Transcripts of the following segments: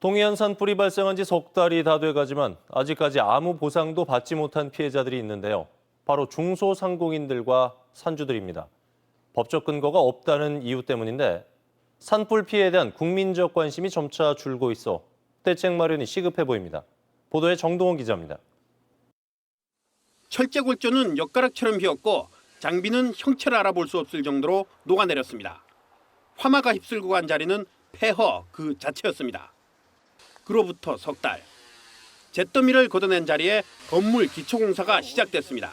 동해안 산불이 발생한 지 석 달이 다 돼가지만 아직까지 아무 보상도 받지 못한 피해자들이 있는데요. 바로 중소상공인들과 산주들입니다. 법적 근거가 없다는 이유 때문인데 산불 피해에 대한 국민적 관심이 점차 줄고 있어 대책 마련이 시급해 보입니다. 보도에 정동원 기자입니다. 철제골조는 엿가락처럼 휘었고 장비는 형체를 알아볼 수 없을 정도로 녹아내렸습니다. 화마가 휩쓸고 간 자리는 폐허 그 자체였습니다. 그로부터 석 달. 잿더미를 걷어낸 자리에 건물 기초공사가 시작됐습니다.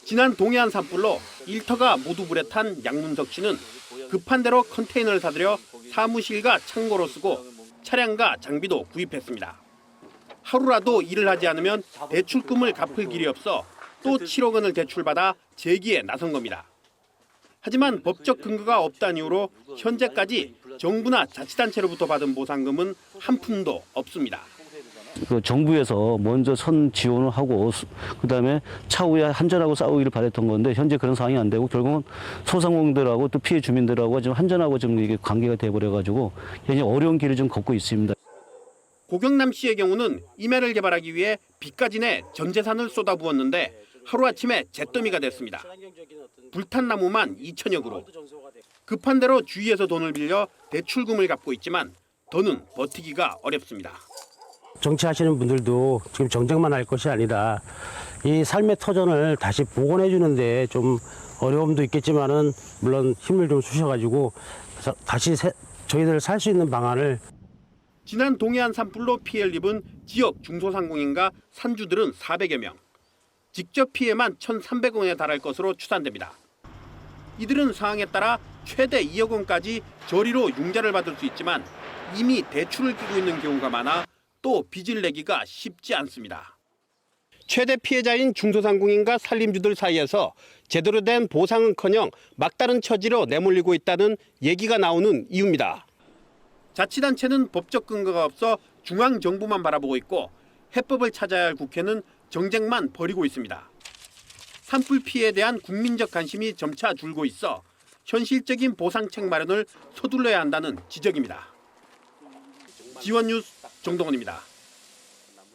지난 동해안 산불로 일터가 모두 불에 탄 양문석 씨는 급한 대로 컨테이너를 사들여 사무실과 창고로 쓰고 차량과 장비도 구입했습니다. 하루라도 일을 하지 않으면 대출금을 갚을 길이 없어 또 7억 원을 대출받아 재기에 나선 겁니다. 하지만 법적 근거가 없다는 이유로 현재까지 정부나 자치단체로부터 받은 보상금은 한 푼도 없습니다. 정부에서 먼저 선 지원을 하고 그다음에 차후에 한전하고 싸우기를 바랬던 건데 현재 그런 상황이 안 되고 결국은 소상공인들하고 또 피해 주민들하고 지금 한전하고 좀 이게 관계가 돼버려가지고 굉장히 어려운 길을 좀 걷고 있습니다. 고경남 씨의 경우는 임야를 개발하기 위해 빚까지 내 전 재산을 쏟아부었는데 하루아침에 잿더미가 됐습니다. 불탄 나무만 2천여 그루. 급한 대로 주위에서 돈을 빌려 대출금을 갚고 있지만 더는 버티기가 어렵습니다. 정치하시는 분들도 지금 정쟁만 할 것이 아니라 이 삶의 터전을 다시 복원해 주는데 좀 어려움도 있겠지만은 물론 힘을 좀 주셔가지고 다시 저희들 살 수 있는 방안을. 지난 동해안 산불로 피해를 입은 지역 중소상공인과 산주들은 400여 명. 직접 피해만 1,300원에 달할 것으로 추산됩니다. 이들은 상황에 따라 최대 2억 원까지 저리로 융자를 받을 수 있지만 이미 대출을 끼고 있는 경우가 많아 또 빚을 내기가 쉽지 않습니다. 최대 피해자인 중소상공인과 산림주들 사이에서 제대로 된 보상은커녕 막다른 처지로 내몰리고 있다는 얘기가 나오는 이유입니다. 자치단체는 법적 근거가 없어 중앙정부만 바라보고 있고 해법을 찾아야 할 국회는 정쟁만 벌이고 있습니다. 산불 피해에 대한 국민적 관심이 점차 줄고 있어 현실적인 보상책 마련을 서둘러야 한다는 지적입니다. 지원뉴스 정동원입니다.